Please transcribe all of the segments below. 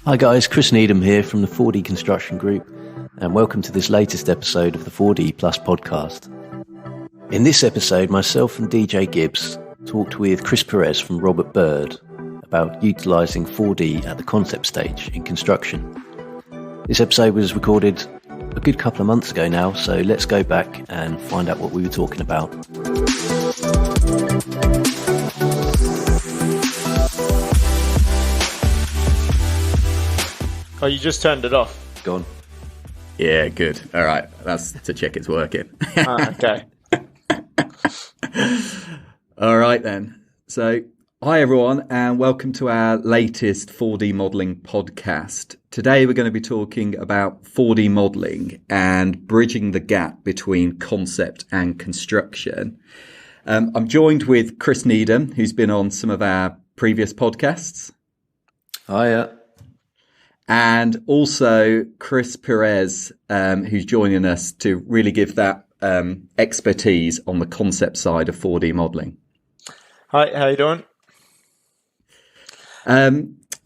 Hi guys, Chris Needham here from the 4D Construction Group, and welcome to this latest episode of the 4D Plus podcast. In this episode, myself and DJ Gibbs talked with Chris Pires from Robert Bird about utilising 4D at the concept stage in construction. This episode was recorded a good couple of months ago now, so let's go back and find out what we were talking about. Oh, you just turned it off. Gone. Yeah, good. All right. That's to check it's working. Okay. All right, then. So, hi, everyone, and welcome to our latest 4D modelling podcast. Today, we're going to be talking about 4D modelling and bridging the gap between concept and construction. I'm joined with Chris Needham, who's been on some of our previous podcasts. Hiya. And also Chris Pires, who's joining us to really give that expertise on the concept side of 4D modelling. Hi, how you doing?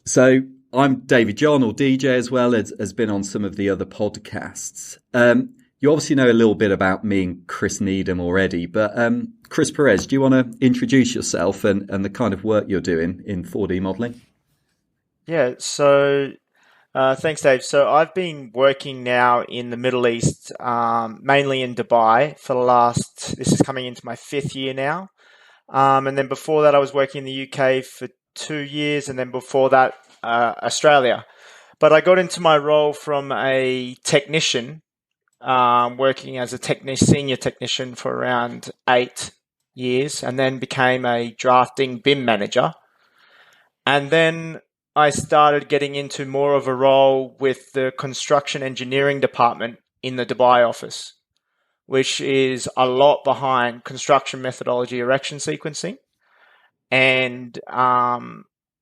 So I'm David John, or DJ, as well as has been on some of the other podcasts. You obviously know a little bit about me and Chris Needham already, but Chris Pires, do you want to introduce yourself and the kind of work you're doing in 4D modelling? Yeah, so thanks, Dave. So I've been working now in the Middle East, mainly in Dubai for this is coming into my 5th year now. And then before that, I was working in the UK for 2 years, and then before that, Australia. But I got into my role from a technician, working as a senior technician for around 8 years, and then became a drafting BIM manager. And then I started getting into more of a role with the construction engineering department in the Dubai office, which is a lot behind construction methodology erection sequencing. And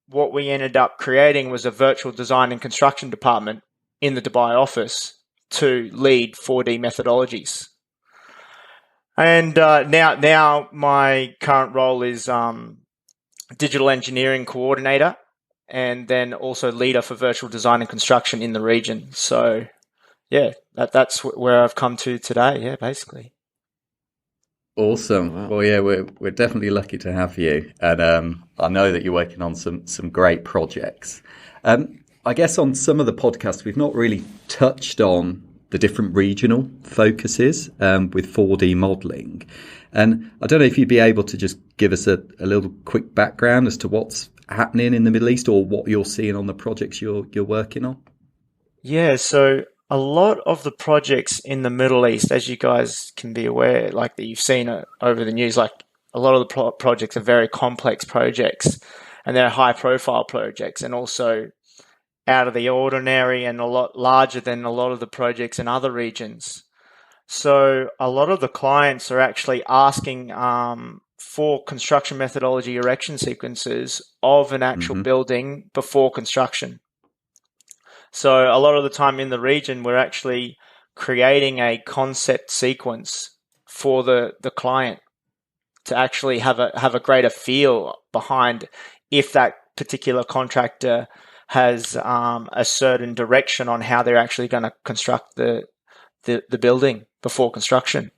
what we ended up creating was a virtual design and construction department in the Dubai office to lead 4D methodologies. And now my current role is digital engineering coordinator, and then also leader for virtual design and construction in the region. So, yeah, that's where I've come to today, yeah, basically. Awesome. Wow. Well, yeah, we're definitely lucky to have you. And I know that you're working on some great projects. I guess on some of the podcasts, we've not really touched on the different regional focuses with 4D modelling. And I don't know if you'd be able to just give us a little quick background as to what's happening in the Middle East or what you're seeing on the projects you're working on? Yeah, so a lot of the projects in the Middle East, as you guys can be aware, like that you've seen over the news, like a lot of the projects are very complex projects, and they're high profile projects, and also out of the ordinary and a lot larger than a lot of the projects in other regions. So a lot of the clients are actually asking for construction methodology erection sequences of an actual building before construction. So a lot of the time in the region, we're actually creating a concept sequence for the client to actually have a greater feel behind if that particular contractor has a certain direction on how they're actually going to construct the building before construction.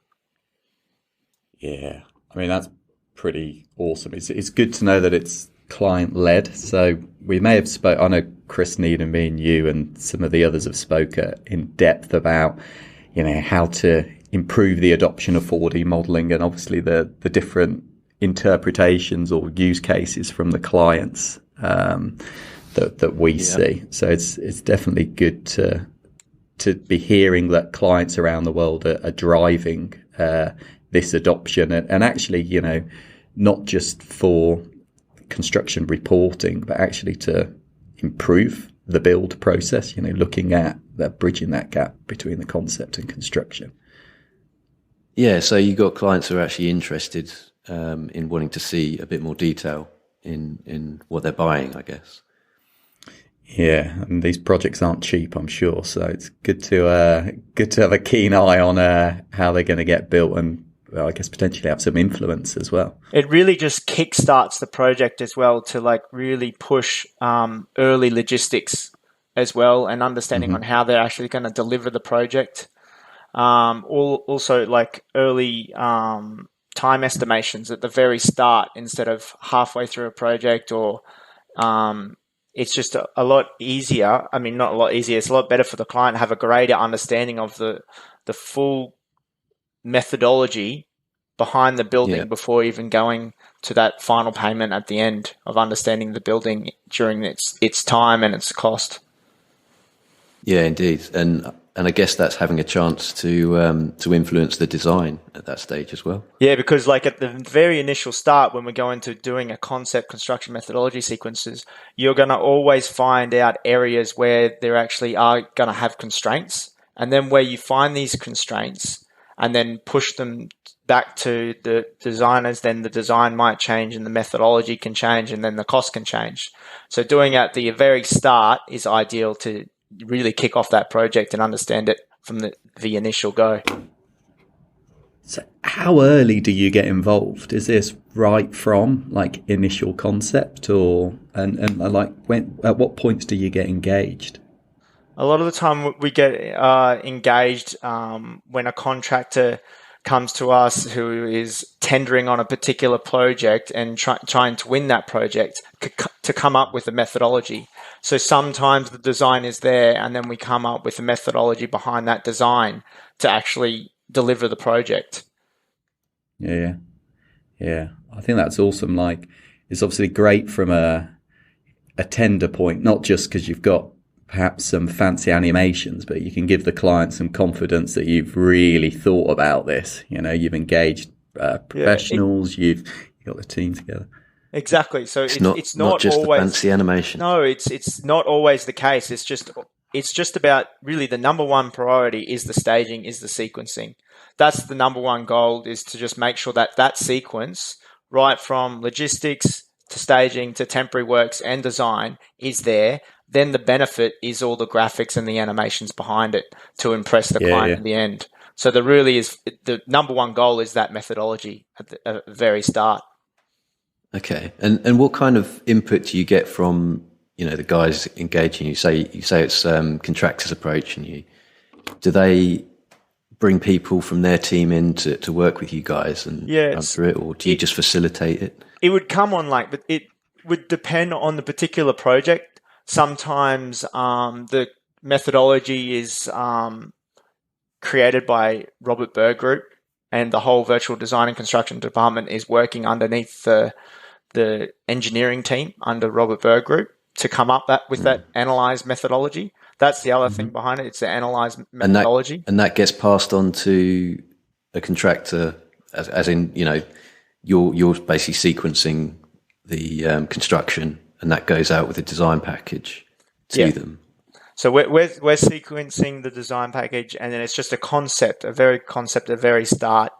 Yeah, I mean, that's pretty awesome. It's good to know that it's client-led. So we may have I know Chris Needham, me and you and some of the others have spoken in depth about, how to improve the adoption of 4D modelling and obviously the different interpretations or use cases from the clients that we see. So it's definitely good to be hearing that clients around the world are driving this adoption and actually, not just for construction reporting, but actually to improve the build process, looking at bridging that gap between the concept and construction. Yeah, so you got clients who are actually interested in wanting to see a bit more detail in what they're buying, I guess. Yeah, and these projects aren't cheap, I'm sure. So it's good to have a keen eye on how they're going to get built and I guess potentially have some influence as well. It really just kickstarts the project as well to like really push early logistics as well, and understanding on how they're actually going to deliver the project. Also, like early time estimations at the very start instead of halfway through a project, or it's just a lot easier. I mean, not a lot easier. It's a lot better for the client to have a greater understanding of the full methodology behind the building before even going to that final payment at the end, of understanding the building during its time and its cost. Yeah, indeed. And I guess that's having a chance to influence the design at that stage as well. Yeah, because like at the very initial start, when we go into doing a concept construction methodology sequences, you're going to always find out areas where there actually are going to have constraints. And then where you find these constraints and then push them back to the designers, then the design might change and the methodology can change and then the cost can change. So doing at the very start is ideal to really kick off that project and understand it from the initial go. So how early do you get involved? Is this right from like initial concept, or and like when, at what points do you get engaged? A lot of the time we get engaged when a contractor comes to us who is tendering on a particular project and trying to win that project to come up with a methodology. So sometimes the design is there and then we come up with a methodology behind that design to actually deliver the project. Yeah. I think that's awesome. Like, it's obviously great from a tender point, not just because you've got perhaps some fancy animations, but you can give the client some confidence that you've really thought about this. You know, you've engaged professionals, you've got the team together. Exactly. So it's not just always the fancy animation. No, it's not always the case. It's just about really the number one priority is the staging, is the sequencing. That's the number one goal, is to just make sure that sequence, right from logistics to staging to temporary works and design, is there. Then the benefit is all the graphics and the animations behind it to impress the client in the end. So the number one goal is that methodology at the very start. Okay. And what kind of input do you get from, the guys engaging you? Say it's contractors approach, and do they bring people from their team in to work with you guys and run through it, or do you just facilitate it? It would come on but it would depend on the particular project. Sometimes the methodology is created by Robert Berg Group, and the whole virtual design and construction department is working underneath the engineering team under Robert Berg Group to come up with that analyze methodology. That's the other thing behind it. It's the analyze methodology. And that gets passed on to a contractor, as in, you're basically sequencing the construction, and that goes out with a design package to them. So we're sequencing the design package, and then it's just a very start,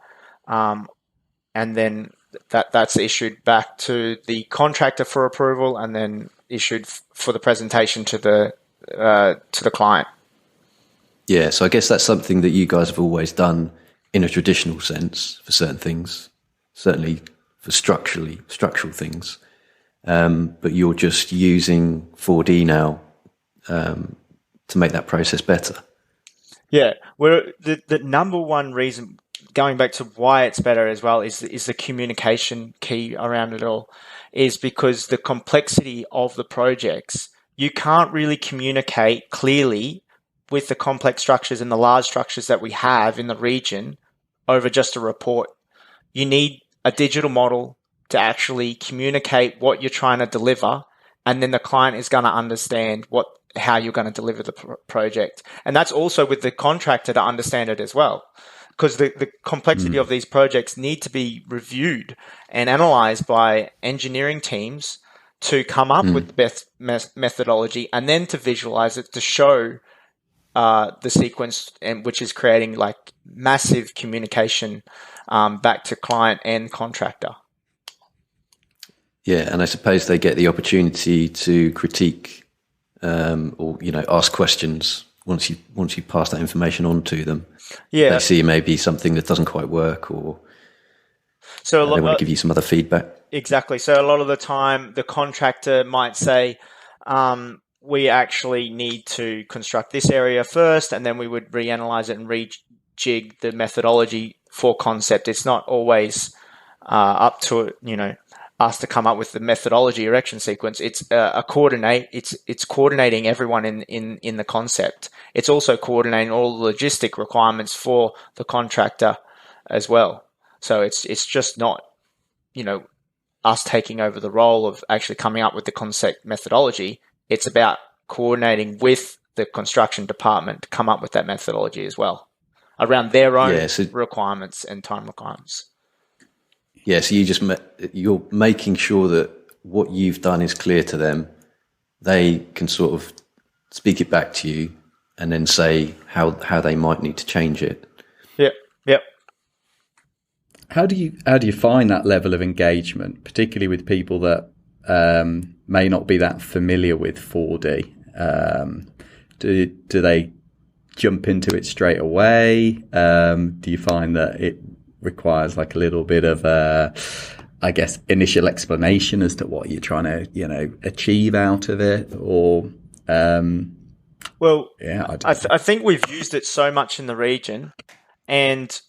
and then that's issued back to the contractor for approval, and then issued for the presentation to the client. Yeah, so I guess that's something that you guys have always done in a traditional sense for certain things, certainly for structural things. But you're just using 4D now to make that process better. Yeah, the number one reason, going back to why it's better as well, is the communication key around it all, is because the complexity of the projects, you can't really communicate clearly with the complex structures and the large structures that we have in the region over just a report. You need a digital model to actually communicate what you're trying to deliver, and then the client is going to understand how you're going to deliver the project. And that's also with the contractor to understand it as well, because the complexity of these projects need to be reviewed and analyzed by engineering teams to come up with the best methodology, and then to visualize it to show the sequence, and which is creating like massive communication back to client and contractor. Yeah, and I suppose they get the opportunity to critique or ask questions once you pass that information on to them. Yeah, they see maybe something that doesn't quite work, or they want to give you some other feedback. Exactly. So a lot of the time, the contractor might say, we actually need to construct this area first, and then we would reanalyze it and rejig the methodology for concept. It's not always up to us to come up with the methodology erection sequence. It's It's coordinating everyone in the concept. It's also coordinating all the logistic requirements for the contractor as well. So it's just not us taking over the role of actually coming up with the concept methodology. It's about coordinating with the construction department to come up with that methodology as well around their own requirements and time requirements. Yeah, so you're making sure that what you've done is clear to them. They can sort of speak it back to you and then say how they might need to change it. Yep. How do you find that level of engagement, particularly with people that may not be that familiar with 4D? Do they jump into it straight away? Do you find that it requires like a little bit of initial explanation as to what you're trying to achieve out of it? Or I think we've used it so much in the region, and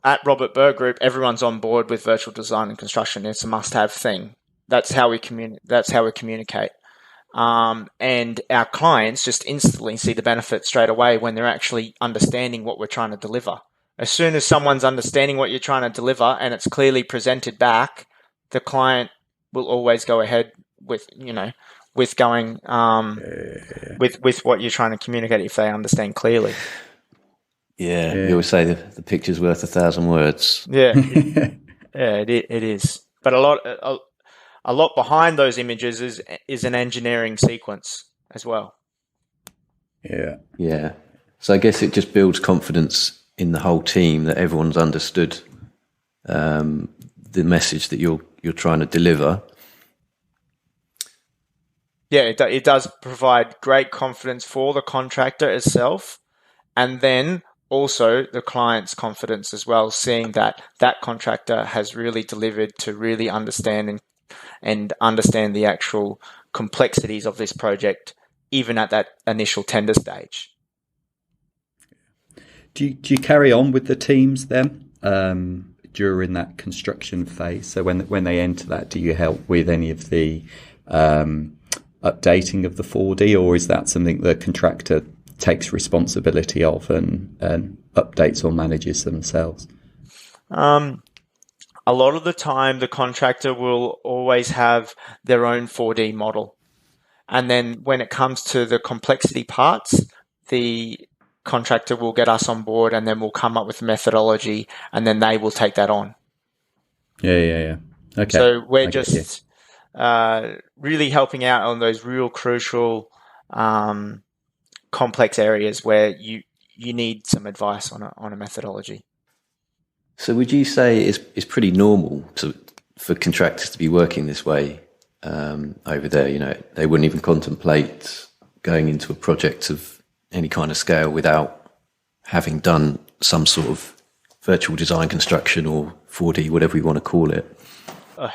at Robert Burr Group, everyone's on board with virtual design and construction. It's a must-have thing. That's how we communicate. And our clients just instantly see the benefit straight away when they're actually understanding what we're trying to deliver. As soon as someone's understanding what you're trying to deliver and it's clearly presented back, the client will always go ahead with going with what you're trying to communicate if they understand clearly. Yeah. You always say the picture's worth 1,000 words. Yeah, it is. But a lot behind those images is an engineering sequence as well. Yeah. So I guess it just builds confidence in the whole team that everyone's understood the message that you're trying to deliver. Yeah, it does provide great confidence for the contractor itself, and then also the client's confidence as well, seeing that contractor has really delivered to really understand and understand the actual complexities of this project, even at that initial tender stage. Do you carry on with the teams then during that construction phase? So when they enter that, do you help with any of the updating of the 4D, or is that something the contractor takes responsibility of and updates or manages themselves? A lot of the time, the contractor will always have their own 4D model. And then when it comes to the complexity parts, the contractor will get us on board, and then we'll come up with a methodology, and then they will take that on. Yeah. Okay. So we're really helping out on those real crucial complex areas where you need some advice on a methodology. So would you say it's pretty normal for contractors to be working this way over there? They wouldn't even contemplate going into a project of any kind of scale without having done some sort of virtual design construction or 4D, whatever you want to call it. I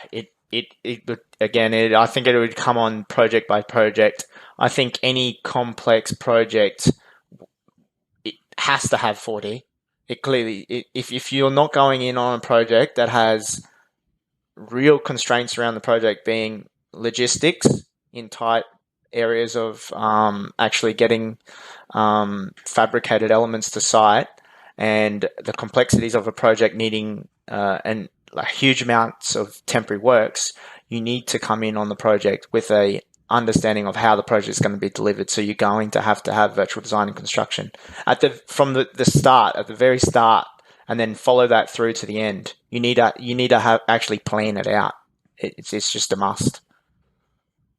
think it would come on project by project. I think any complex project, it has to have 4D. If you're not going in on a project that has real constraints around the project being logistics in tight areas of actually getting fabricated elements to site, and the complexities of a project needing huge amounts of temporary works, you need to come in on the project with a understanding of how the project is going to be delivered. So you're going to have virtual design and construction from the start, at the very start, and then follow that through to the end. You need to actually plan it out. It's just a must.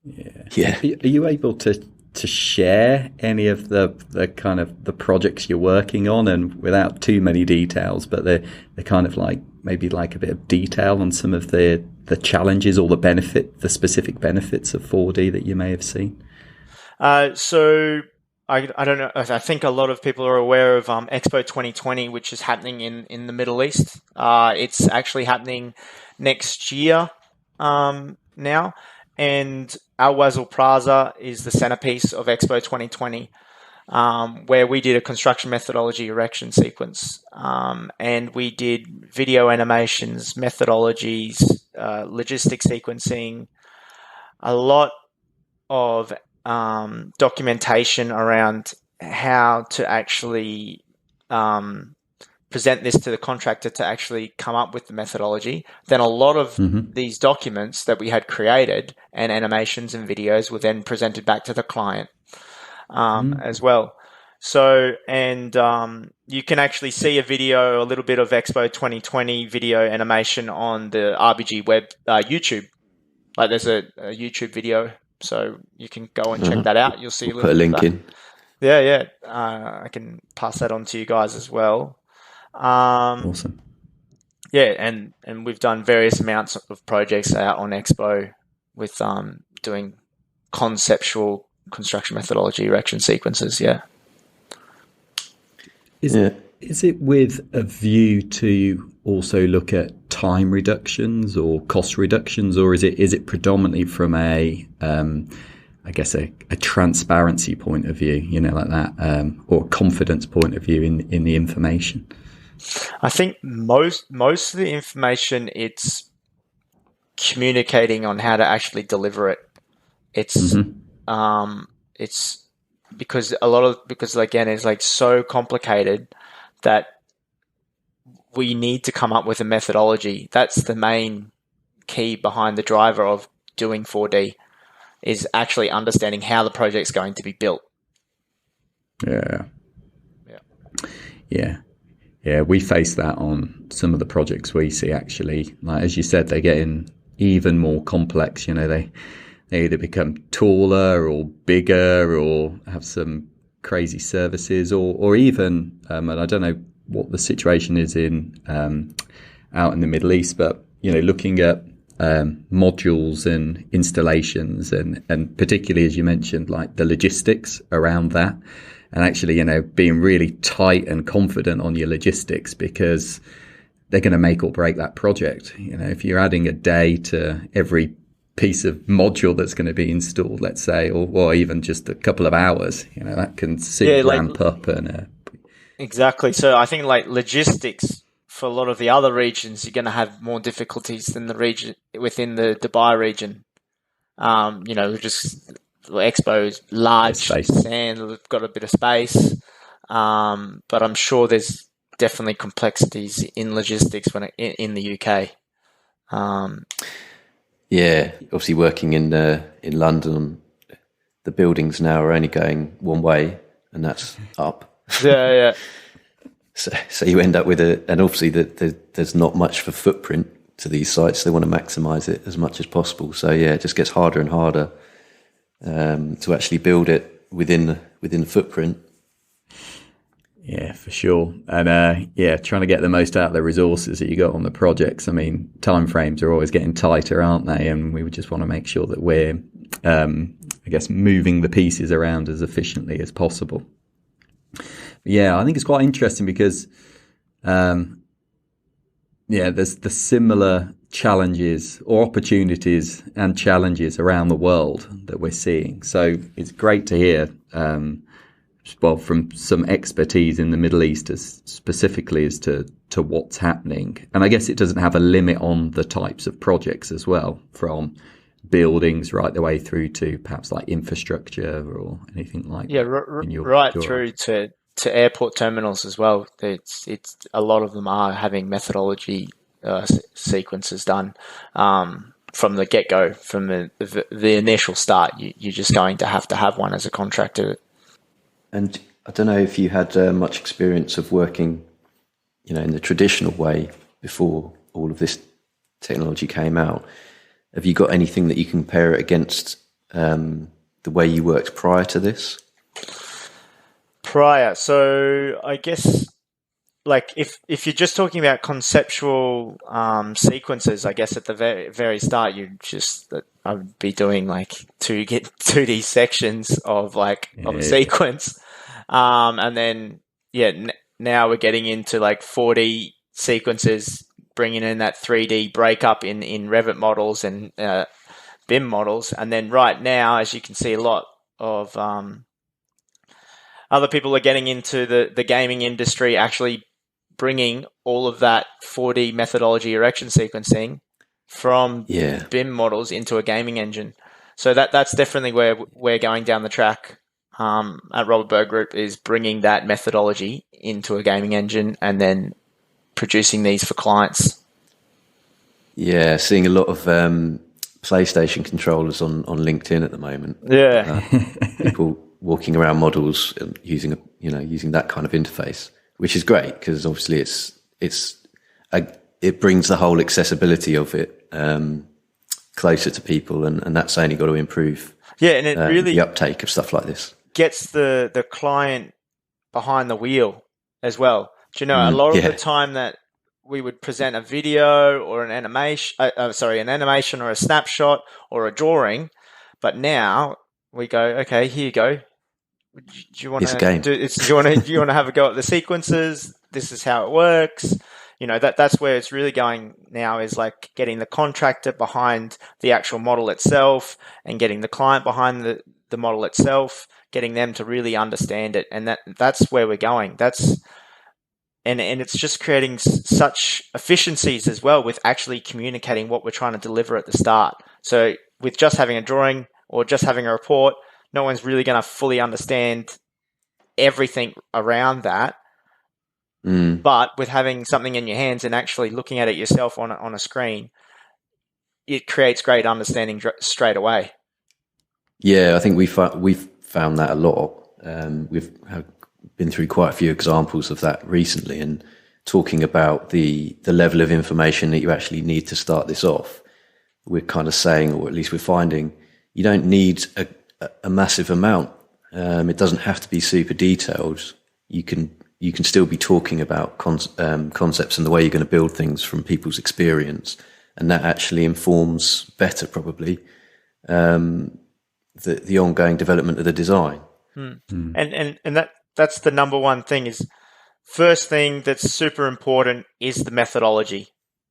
Yeah. Are you able to share any of the kind of the projects you're working on, and without too many details, but they're kind of like maybe like a bit of detail on some of the challenges or the specific benefits of 4D that you may have seen? So I don't know. I think a lot of people are aware of Expo 2020, which is happening in the Middle East. It's actually happening next year now. and our Wazzle Plaza is the centerpiece of Expo 2020, where we did a construction methodology erection sequence, and we did video animations, methodologies, logistics sequencing, a lot of documentation around how to actually present this to the contractor to actually come up with the methodology. Then a lot of these documents that we had created and animations and videos were then presented back to the client as well. So, and you can actually see a little bit of Expo 2020 video animation on the RBG web YouTube. Like there's a YouTube video, so you can go and check that out. You'll see Put a link in. Yeah. I can pass that on to you guys as well. Awesome. Yeah, and we've done various amounts of projects out on Expo with doing conceptual construction methodology erection sequences. Yeah. Is it with a view to also look at time reductions or cost reductions, or is it predominantly from a transparency point of view, like that, or confidence point of view in the information? I think most of the information, it's communicating on how to actually deliver it. It's it's because again, it's like so complicated that we need to come up with a methodology. That's the main key behind the driver of doing 4D, is actually understanding how the project's going to be built. Yeah, we face that on some of the projects we see, actually. Like, as you said, they're getting even more complex. They either become taller or bigger or have some crazy services, or even, and I don't know what the situation is in out in the Middle East, but looking at modules and installations, and particularly, as you mentioned, like the logistics around that, and actually being really tight and confident on your logistics, because they're going to make or break that project. If you're adding a day to every piece of module that's going to be installed, let's say, or even just a couple of hours, that can ramp up. And exactly. So I think like logistics for a lot of the other regions, you're going to have more difficulties than the region within the Dubai region. Just Expo is large, and we've got a bit of space, but I'm sure there's definitely complexities in logistics in the UK. Yeah, obviously working in London, the buildings now are only going one way, and that's up. Yeah. So you end up with and obviously there's not much for footprint to these sites. They want to maximise it as much as possible. So yeah, it just gets harder and harder to actually build it within the footprint. Yeah, for sure. And trying to get the most out of the resources that you got on the projects. I mean, timeframes are always getting tighter, aren't they? And we would just want to make sure that we're, moving the pieces around as efficiently as possible. Yeah, I think it's quite interesting because, there's the similar challenges or opportunities and challenges around the world that we're seeing. So it's great to hear, from some expertise in the Middle East specifically as to what's happening. And I guess it doesn't have a limit on the types of projects as well, from buildings right the way through to perhaps like infrastructure or anything like that. Through to airport terminals as well. It's a lot of them are having methodology sequences done from the get-go, from the initial start. You're just going to have one as a contractor. And I don't know if you had much experience of working, in the traditional way before all of this technology came out. Have you got anything that you can compare it against the way you worked prior to this? So I guess, like, if you're just talking about conceptual sequences, I guess at the very, very start, I would be doing like 2D sections of of a sequence. And then, now we're getting into like 4D sequences, bringing in that 3D breakup in Revit models and BIM models. And then right now, as you can see, a lot of other people are getting into the gaming industry, actually bringing all of that 4D methodology erection sequencing from BIM models into a gaming engine. So that's definitely where we're going down the track at Robert Berg Group, is bringing that methodology into a gaming engine and then producing these for clients. Yeah, seeing a lot of PlayStation controllers on LinkedIn at the moment. Yeah, people walking around models and using that kind of interface, which is great because obviously it brings the whole accessibility of it closer to people, and that's only got to improve. Yeah, and it really the uptake of stuff like this gets the client behind the wheel as well. Do you know, a lot of the time that we would present a video or an animation or a snapshot or a drawing, but now we go, okay, here you go. Do you want to have a go at the sequences? This is how it works. You know, that's where it's really going now, is like getting the contractor behind the actual model itself and getting the client behind the model itself, getting them to really understand it. And that's where we're going. And it's just creating such efficiencies as well with actually communicating what we're trying to deliver at the start. So with just having a drawing or just having a report, no one's really going to fully understand everything around that. But with having something in your hands and actually looking at it yourself on a screen, it creates great understanding straight away. Yeah, I think we've found that a lot. We've been through quite a few examples of that recently, and talking about the level of information that you actually need to start this off. We're kind of saying, or at least we're finding, you don't need a massive amount. It doesn't have to be super detailed. You can still be talking about concepts and the way you're going to build things from people's experience, and that actually informs better probably the ongoing development of the design. And that's the number one thing. Is first thing that's super important is the methodology.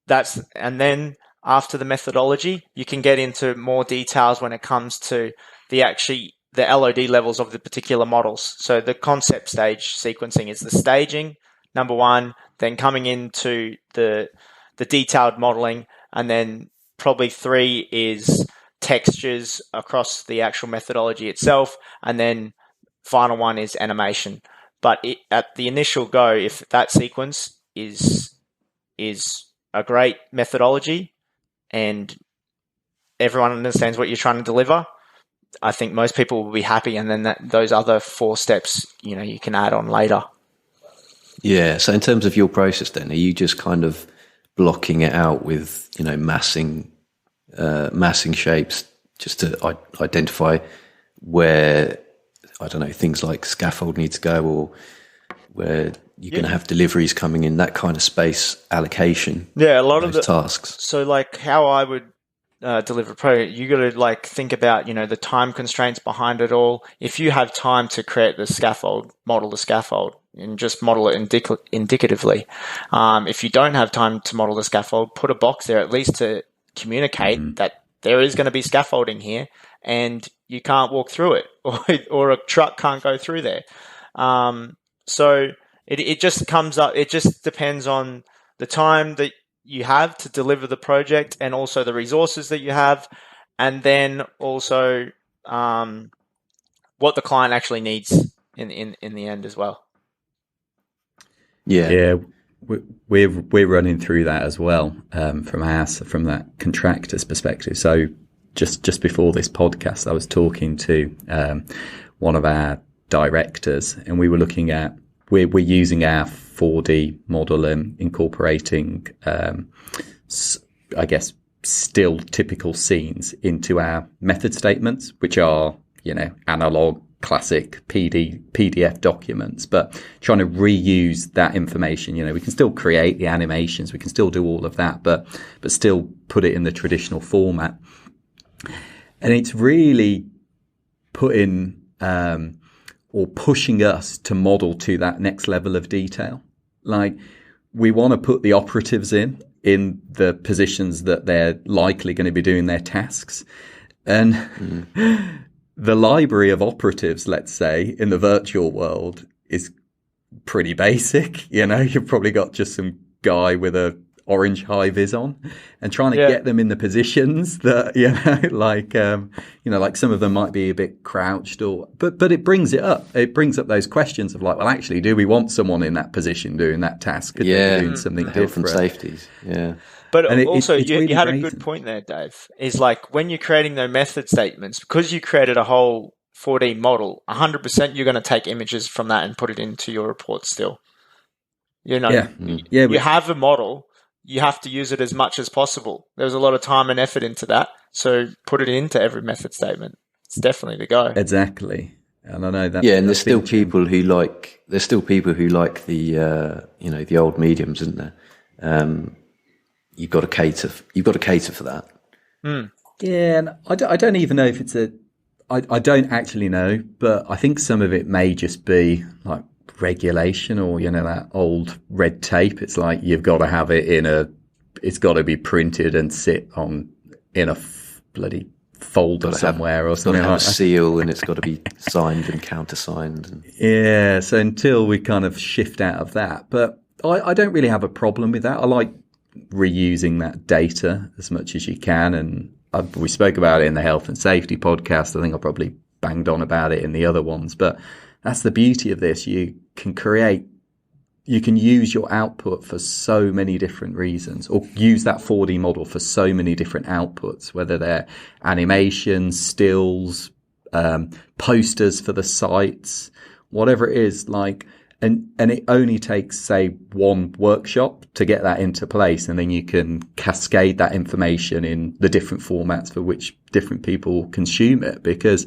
And then after the methodology, you can get into more details when it comes to the LOD levels of the particular models. So the concept stage sequencing is the staging, number one, then coming into the detailed modeling, and then probably 3 is textures across the actual methodology itself, and then final one is animation. But at the initial go, if that sequence is a great methodology and everyone understands what you're trying to deliver, I think most people will be happy, and then those other 4 steps, you can add on later. Yeah. So in terms of your process, then, are you just kind of blocking it out with massing shapes just to identify where, I don't know, things like scaffold need to go, or where you're going to have deliveries coming in, that kind of space allocation? Yeah, a lot of the tasks. So like how I would deliver a project, you got to think about the time constraints behind it all. If you have time to create the scaffold, model the scaffold and just model it indicatively. If you don't have time to model the scaffold, put a box there at least to communicate that there is going to be scaffolding here and you can't walk through it, or a truck can't go through there. So it just comes up. It just depends on the time that you have to deliver the project, and also the resources that you have, and then also what the client actually needs in the end as well. Yeah, we're running through that as well from that contractor's perspective. So just before this podcast, I was talking to one of our directors, and we were looking at we're using our 4D model and incorporating, I guess, still typical scenes into our method statements, which are analog, classic PDF documents, but trying to reuse that information. We can still create the animations, we can still do all of that, but still put it in the traditional format. And it's really putting or pushing us to model to that next level of detail. Like, we want to put the operatives in the positions that they're likely going to be doing their tasks. And the library of operatives, let's say, in the virtual world is pretty basic. You've probably got just some guy with a orange high vis on, and trying to get them in the positions that like some of them might be a bit crouched, but it brings it up. It brings up those questions of like, well, actually, do we want someone in that position doing that task? Could they be doing something health and different? safeties. Yeah. But And also, it's you really had a brazen. good point there, Dave. Is like when you're creating those method statements, because you created a whole 4D model, 100% you're going to take images from that and put it into your report still. You have a model, you have to use it as much as possible. There's a lot of time and effort into that, so put it into every method statement. It's definitely the go. Exactly. And I know that. Yeah, and there's still people who like the the old mediums, isn't there? You've got to cater for that. Yeah, and I don't even know if it's I don't actually know, but I think some of it may just be like regulation or, that old red tape. It's like you've got to have it it's got to be printed and sit in a bloody folder somewhere or something like that. A seal, and it's got to be signed and countersigned. Yeah, so until we kind of shift out of that. But I don't really have a problem with that. I like reusing that data as much as you can, and we spoke about it in the health and safety podcast. I think I probably banged on about it in the other ones, but that's the beauty of this. You can use your output for so many different reasons, or use that 4D model for so many different outputs, whether they're animations, stills, posters for the sites, whatever it is, like. And it only takes, say, one workshop to get that into place, and then you can cascade that information in the different formats for which different people consume it, because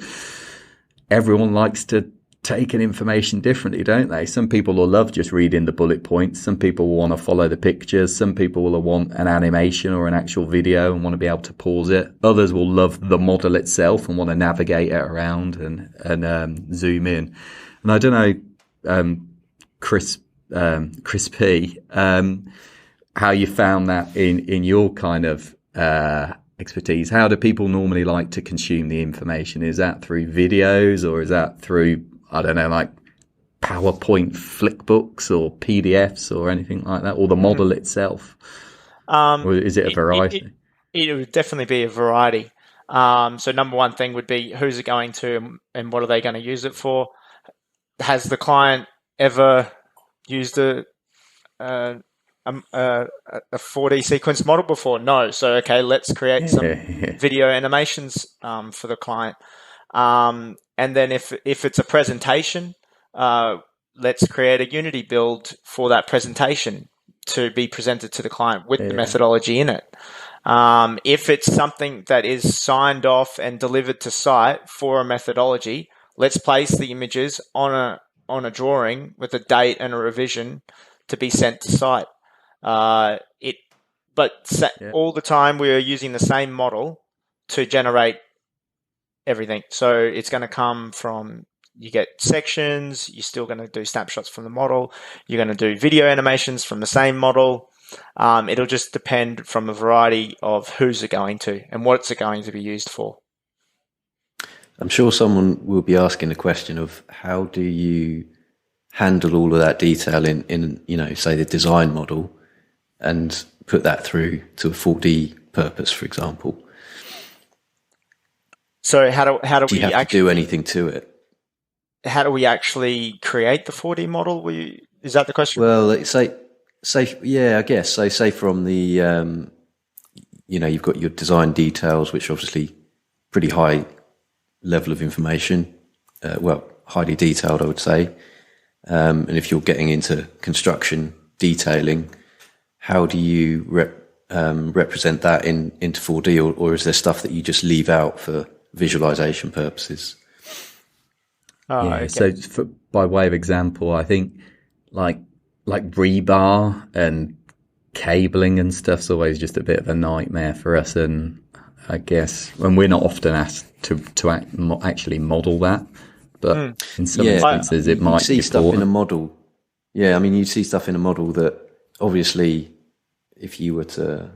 everyone likes to take in information differently, don't they? Some people will love just reading the bullet points. Some people will want to follow the pictures. Some people will want an animation or an actual video and want to be able to pause it. Others will love the model itself and want to navigate it around and zoom in. And I don't know, Chris P, how you found that in your kind of expertise. How do people normally like to consume the information? Is that through videos, or is that through, I don't know, like PowerPoint flickbooks or PDFs or anything like that, or the model itself? Or is it a variety? It would definitely be a variety. So number one thing would be, who's it going to and what are they going to use it for? Has the client ever used a 4D sequence model before? No. So, okay, let's create some video animations for the client. And then if it's a presentation, let's create a Unity build for that presentation to be presented to the client with the methodology in it. If it's something that is signed off and delivered to site for a methodology, let's place the images on a drawing with a date and a revision to be sent to site. All the time we are using the same model to generate everything. So it's going to come from, you get sections, you're still going to do snapshots from the model, you're going to do video animations from the same model. It'll just depend from a variety of who's it going to and what's it going to be used for. I'm sure someone will be asking the question of, how do you handle all of that detail in say the design model and put that through to a 4D purpose, for example? So how do we have to do anything to it? How do we actually create the 4D model? Is that the question? Well, say I guess. So say from the you've got your design details, which obviously pretty high level of information, highly detailed, I would say. And if you're getting into construction detailing, how do you represent that into 4D, or is there stuff that you just leave out for visualization purposes? Okay. So by way of example, I think like rebar and cabling and stuff's always just a bit of a nightmare for us, and I guess when we're not often asked to actually model that, but in some instances it might see stuff in a model. Yeah, I mean, you see stuff in a model that obviously, if you were to,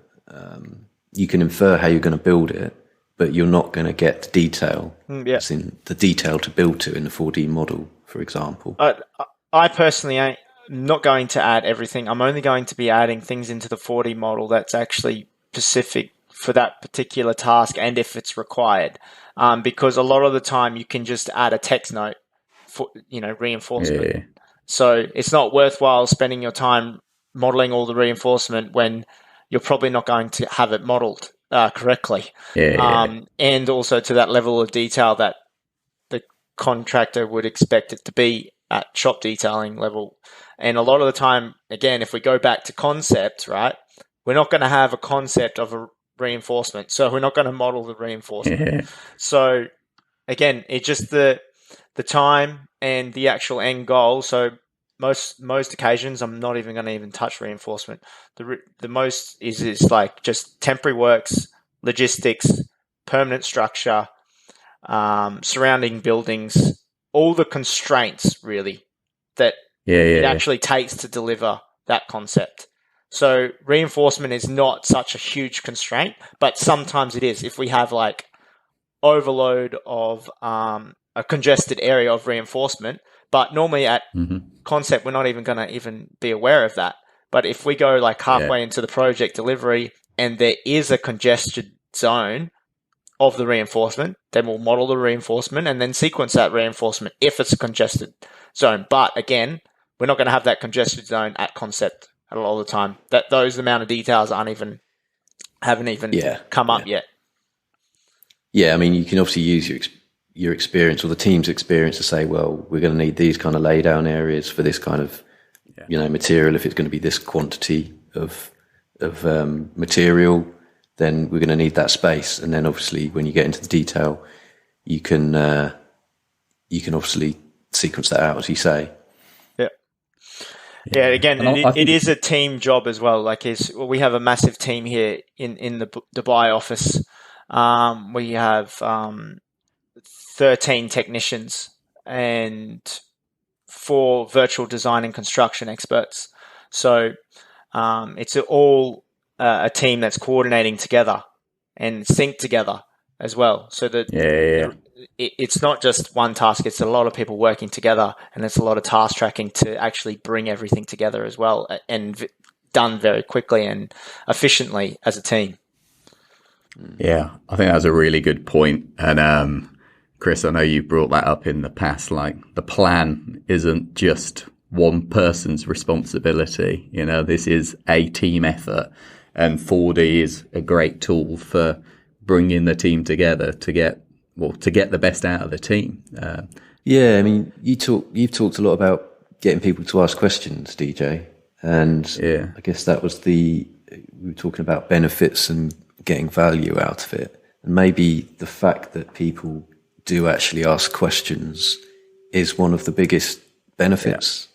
you can infer how you're going to build it, but you're not going to get detail, Yeah. as in the detail to build to in the 4D model, for example. I personally ain't not going to add everything. I'm only going to be adding things into the 4D model that's actually specific for that particular task and if it's required. Because a lot of the time you can just add a text note for, reinforcement. Yeah. So it's not worthwhile spending your time modeling all the reinforcement when you're probably not going to have it modeled correctly. And also to that level of detail that the contractor would expect it to be at shop detailing level. And a lot of the time, again, if we go back to concept, right, we're not going to have a concept of a reinforcement. So we're not going to model the reinforcement. Yeah. So again, it's just the time and the actual end goal. So most occasions, I'm not even going to even touch reinforcement. The most is like just temporary works, logistics, permanent structure, surrounding buildings, all the constraints really that it actually takes to deliver that concept. So reinforcement is not such a huge constraint, but sometimes it is. If we have like overload of a congested area of reinforcement, but normally at concept, we're not even going to even be aware of that. But if we go like halfway into the project delivery and there is a congested zone of the reinforcement, then we'll model the reinforcement and then sequence that reinforcement if it's a congested zone. But again, we're not going to have that congested zone at concept a lot of the time. That those amount of details haven't even come up yet. Yeah, I mean, you can obviously use your experience or the team's experience to say, well, we're going to need these kind of lay down areas for this kind of material. If it's going to be this quantity of material, then we're going to need that space. And then obviously when you get into the detail, you can obviously sequence that out, as you say. Yeah, again, it is a team job as well. Like we have a massive team here in the Dubai office. We have 13 technicians and 4 virtual design and construction experts. So it's all a team that's coordinating together and synced together as well. So that it's not just one task, it's a lot of people working together, and it's a lot of task tracking to actually bring everything together as well, and done very quickly and efficiently as a team. Yeah, I think that's a really good point. And Chris, I know you brought that up in the past, like the plan isn't just one person's responsibility. This is a team effort, and 4D is a great tool for bringing the team together to get the best out of the team. Yeah, I mean, you've talked a lot about getting people to ask questions, DJ, and I guess that was we were talking about benefits and getting value out of it, and maybe the fact that people do actually ask questions is one of the biggest benefits.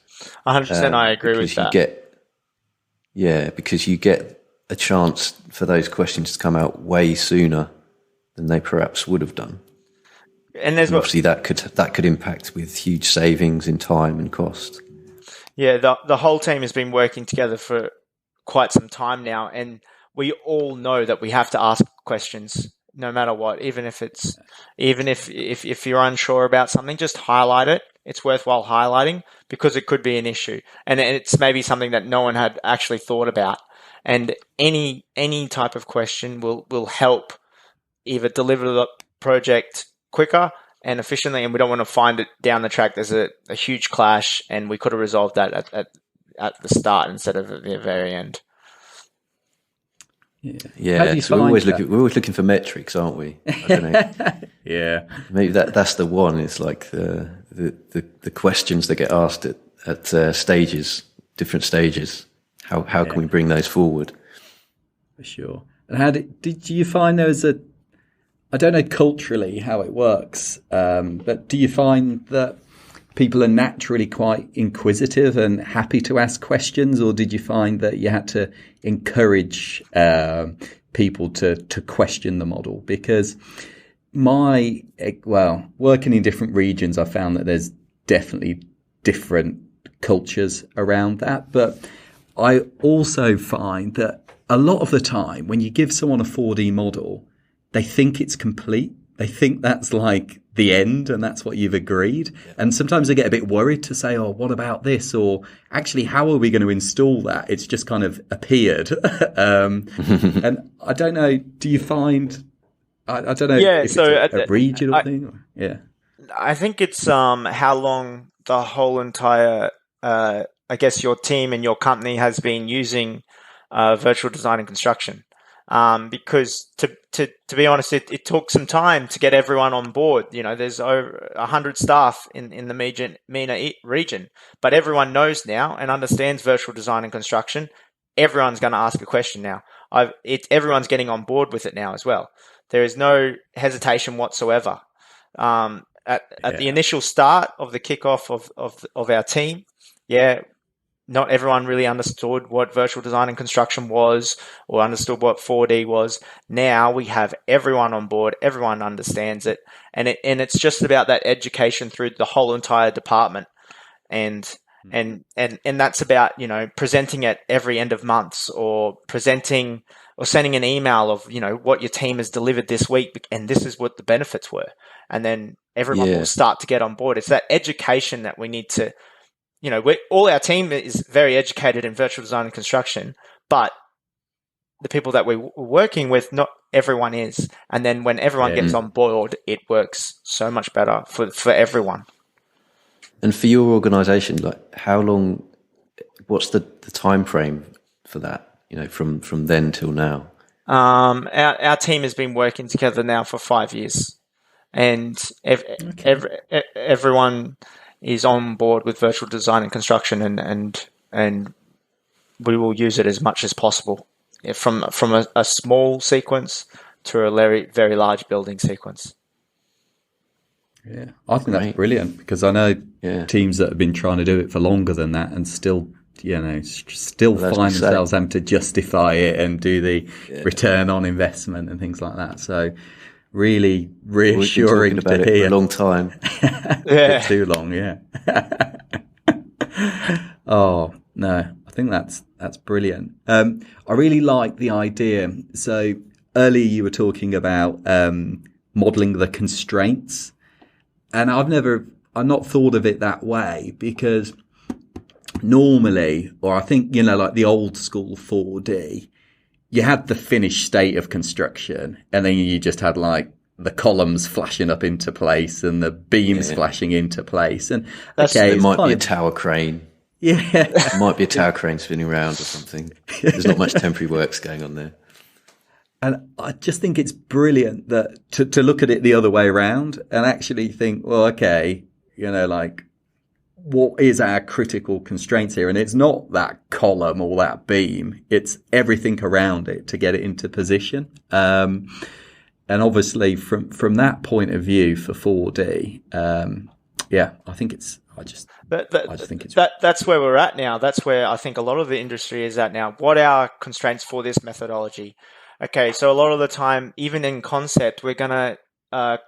100%, I agree with that. Because you get a chance for those questions to come out way sooner than they perhaps would have done. And obviously that could impact with huge savings in time and cost. Yeah, the whole team has been working together for quite some time now, and we all know that we have to ask questions no matter what. Even if you're unsure about something, just highlight it. It's worthwhile highlighting because it could be an issue, and it's maybe something that no one had actually thought about. And any type of question will help either deliver the project quicker and efficiently, and we don't want to find it down the track there's a huge clash, and we could have resolved that at the start instead of at the very end. Yeah. So we're always looking for metrics, aren't we? I don't know. Yeah. Maybe that's the one. It's like the questions that get asked at stages, different stages. How can we bring those forward? For sure. And how did you find there was I don't know culturally how it works, but do you find that people are naturally quite inquisitive and happy to ask questions, or did you find that you had to encourage people to question the model? Because working in different regions, I found that there's definitely different cultures around that. But I also find that a lot of the time when you give someone a 4D model, they think it's complete. They think that's like the end and that's what you've agreed. Yeah. And sometimes they get a bit worried to say, oh, what about this? Or actually, how are we going to install that? It's just kind of appeared. And I don't know, do you find, I don't know if so it's a regional thing? Or, yeah. I think it's how long the whole entire, I guess your team and your company has been using virtual design and construction. Because to be honest, it took some time to get everyone on board. You know, there's over 100 staff in the MENA region, but everyone knows now and understands virtual design and construction. Everyone's going to ask a question now. Everyone's getting on board with it now as well. There is no hesitation whatsoever. At the initial start of the kickoff of our team, not everyone really understood what virtual design and construction was or understood what 4D was. Now we have everyone on board. Everyone understands it. And it's just about that education through the whole entire department. And that's about, you know, presenting at every end of months or presenting or sending an email of, you know, what your team has delivered this week and this is what the benefits were. And then everyone will start to get on board. It's that education that we need to, you know, all our team is very educated in virtual design and construction, but the people that we're working with, not everyone is. And then when everyone gets on board, it works so much better for everyone. And for your organisation, like how long? What's the time frame for that? You know, from then till now. Our team has been working together now for 5 years, and everyone is on board with virtual design and construction, and we will use it as much as possible, from a small sequence to a very, very large building sequence. Yeah, I think that's brilliant because I know teams that have been trying to do it for longer than that and still, you know, find themselves having to justify it and do the return on investment and things like that. So really reassuring to hear. For a long time. Too long, yeah. Oh, no, I think that's brilliant. I really like the idea. So earlier you were talking about modelling the constraints. And I've not thought of it that way because normally, or I think, you know, like the old school 4D, you had the finished state of construction and then you just had like the columns flashing up into place and the beams flashing into place. And it might be a tower crane. Yeah. It might be a tower crane spinning around or something. There's not much temporary works going on there. And I just think it's brilliant that to look at it the other way around and actually think, well, okay, you know, like what is our critical constraints here? And it's not that column or that beam. It's everything around it to get it into position. And obviously from that point of view for 4D, I think it's, I just think it's that's where we're at now. That's where I think a lot of the industry is at now. What are constraints for this methodology? Okay, so a lot of the time, even in concept, we're going to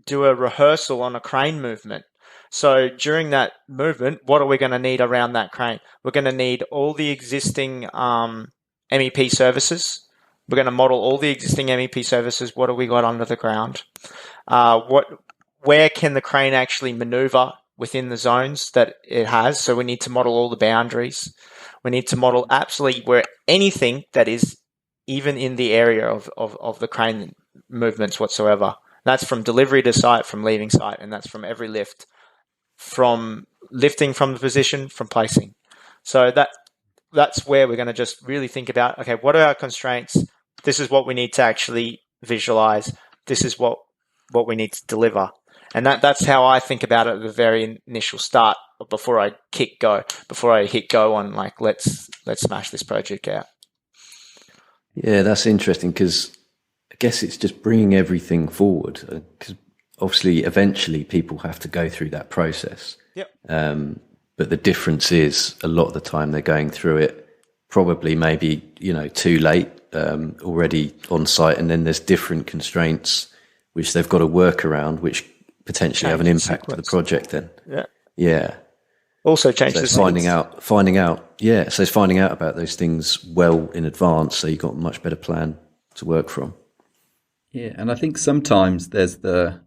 do a rehearsal on a crane movement. So during that movement, what are we going to need around that crane? We're going to need all the existing MEP services. We're going to model all the existing MEP services. What have we got under the ground? Where can the crane actually maneuver within the zones that it has? So we need to model all the boundaries. We need to model absolutely where anything that is even in the area of the crane movements whatsoever. That's from delivery to site, from leaving site, and that's from every lift, from lifting from the position, from placing. So that's where we're going to just really think about, okay, what are our constraints? This is what we need to actually visualize. This is what we need to deliver. And that's how I think about it at the very initial start, before I hit go on, like, let's smash this project out. Yeah, that's interesting because I guess it's just bringing everything forward. Because obviously, eventually, people have to go through that process. Yep. But the difference is, a lot of the time, they're going through it probably maybe, you know, too late, already on site, and then there's different constraints which they've got to work around, which potentially have an impact to the project. Then, yeah. Also changes finding out. Yeah, so it's finding out about those things well in advance, so you've got a much better plan to work from. Yeah, and I think sometimes there's the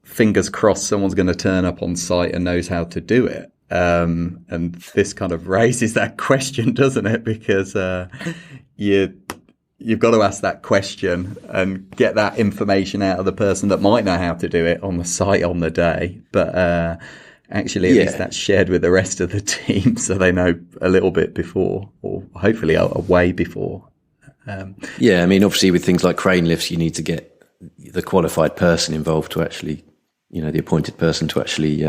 fingers crossed someone's going to turn up on site and knows how to do it. And this kind of raises that question, doesn't it? Because you've got to ask that question and get that information out of the person that might know how to do it on the site on the day. But actually, at least that's shared with the rest of the team, so they know a little bit before, or hopefully a way before. I mean, obviously with things like crane lifts, you need to get the qualified person involved to actually, the appointed person to actually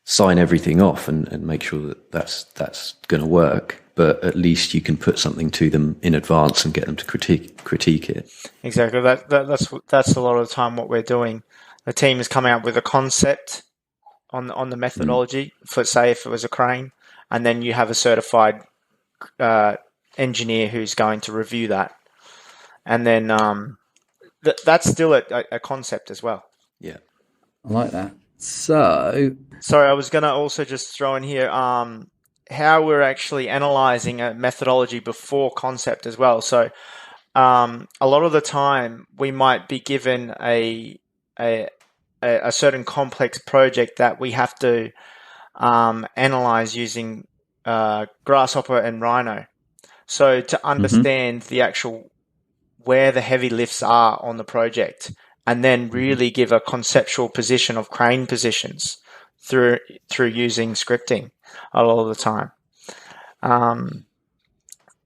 sign everything off and make sure that that's going to work. But at least you can put something to them in advance and get them to critique it. Exactly. That's a lot of the time what we're doing. The team is coming up with a concept on the methodology for, say, if it was a crane, and then you have a certified engineer who's going to review that, and then that's still a concept as well. Yeah, I like that. So, sorry, I was going to also just throw in here how we're actually analyzing a methodology before concept as well. So, a lot of the time we might be given a certain complex project that we have to analyze using Grasshopper and Rhino. So to understand the actual where the heavy lifts are on the project, and then really give a conceptual position of crane positions through using scripting a lot of the time.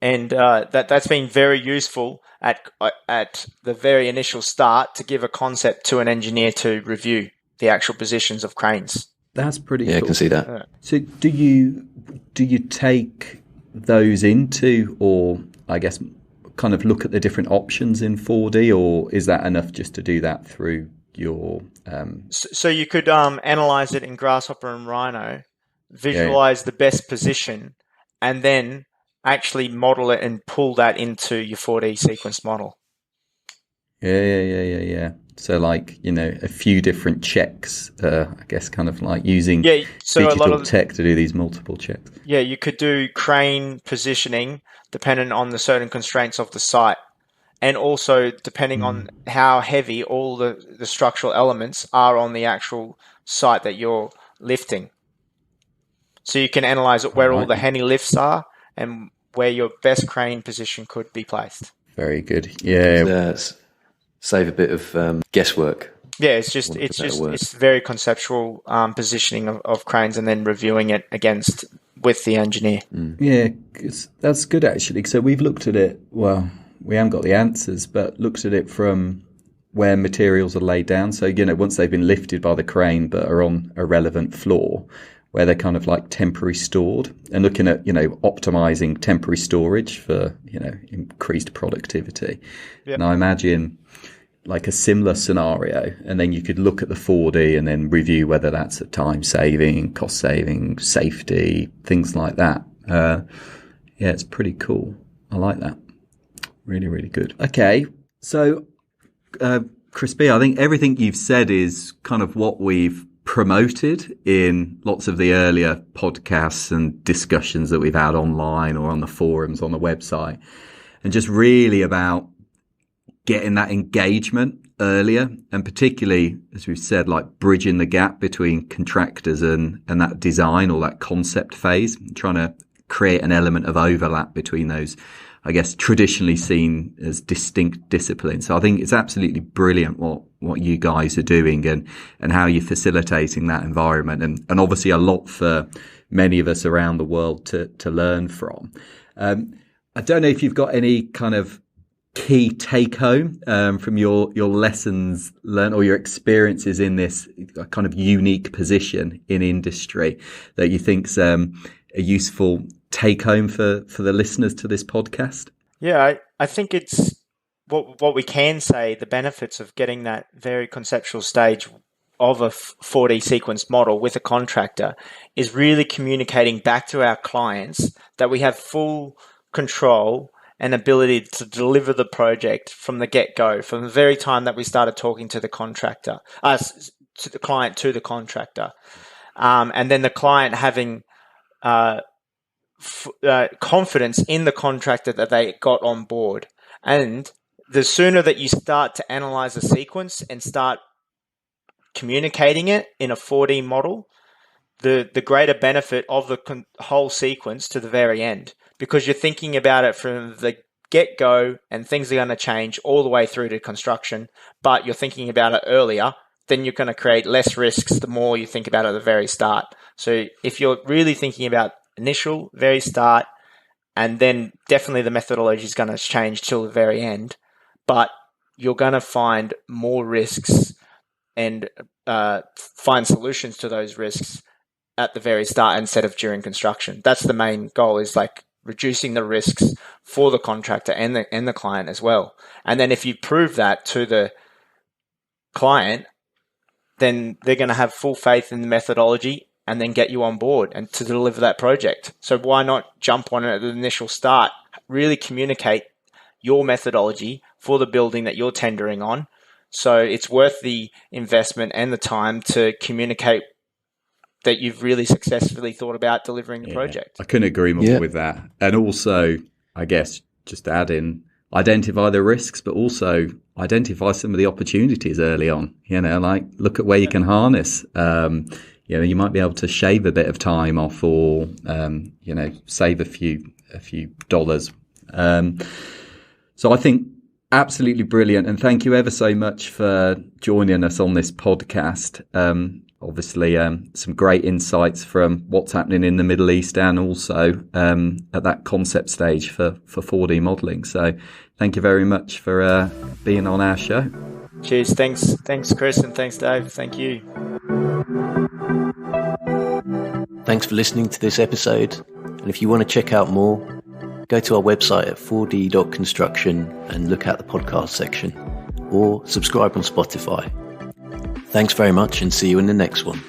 That's been very useful at the very initial start to give a concept to an engineer to review the actual positions of cranes. That's pretty cool. I can see that. So do you take those into, or I guess kind of look at the different options in 4D, or is that enough just to do that through your So you could analyze it in Grasshopper and Rhino, visualize the best position, and then actually model it and pull that into your 4D sequence model. Yeah. So like, a few different checks, I guess kind of like using digital tech to do these multiple checks. Yeah, you could do crane positioning dependent on the certain constraints of the site, and also depending on how heavy all the structural elements are on the actual site that you're lifting. So you can analyze where all the heavy lifts are and where your best crane position could be placed. Very good. Yeah. Save a bit of guesswork. Yeah, it's very conceptual positioning of cranes, and then reviewing it with the engineer. Yeah, that's good actually. So we've looked at it. Well, we haven't got the answers, but looked at it from where materials are laid down. So once they've been lifted by the crane but are on a relevant floor, where they're kind of like temporary stored, and looking at, optimizing temporary storage for, increased productivity. Yep. And I imagine like a similar scenario, and then you could look at the 4D and then review whether that's a time saving, cost saving, safety, things like that. It's pretty cool. I like that. Really, really good. Okay. So, Chris P, I think everything you've said is kind of what we've promoted in lots of the earlier podcasts and discussions that we've had online or on the forums on the website, and just really about getting that engagement earlier, and particularly, as we've said, like bridging the gap between contractors and that design or that concept phase, trying to create an element of overlap between those, I guess, traditionally seen as distinct disciplines. So I think it's absolutely brilliant what you guys are doing and how you're facilitating that environment, and obviously a lot for many of us around the world to learn from. I don't know if you've got any kind of key take home from your lessons learned or your experiences in this kind of unique position in industry that you think's a useful take home for the listeners to this podcast? Yeah, I think it's what we can say, the benefits of getting that very conceptual stage of a 4D sequence model with a contractor is really communicating back to our clients that we have full control and ability to deliver the project from the get-go, from the very time that we started talking to the contractor, to the client, to the contractor. And then the client having confidence in the contractor that they got on board, and the sooner that you start to analyze a sequence and start communicating it in a 4D model, the greater benefit of the whole sequence to the very end, because you're thinking about it from the get-go and things are going to change all the way through to construction, but you're thinking about it earlier, then you're going to create less risks the more you think about it at the very start. So if you're really thinking about initial, very start, and then definitely the methodology is going to change till the very end, but you're going to find more risks and find solutions to those risks at the very start instead of during construction. That's the main goal, is like reducing the risks for the contractor and the client as well. And then if you prove that to the client, then they're going to have full faith in the methodology and then get you on board and to deliver that project. So why not jump on it at the initial start, really communicate your methodology for the building that you're tendering on. So it's worth the investment and the time to communicate that you've really successfully thought about delivering the project. I couldn't agree more with that. And also, I guess, just to add in, identify the risks, but also identify some of the opportunities early on. Like look at where you can harness. You might be able to shave a bit of time off, or save a few dollars. So I think absolutely brilliant, and thank you ever so much for joining us on this podcast. Obviously, some great insights from what's happening in the Middle East, and also at that concept stage for 4D modelling. So thank you very much for being on our show. Cheers. Thanks, Chris, and thanks, Dave. Thank you. Thanks for listening to this episode. And if you want to check out more, go to our website at 4d.construction and look at the podcast section, or subscribe on Spotify. Thanks very much, and see you in the next one.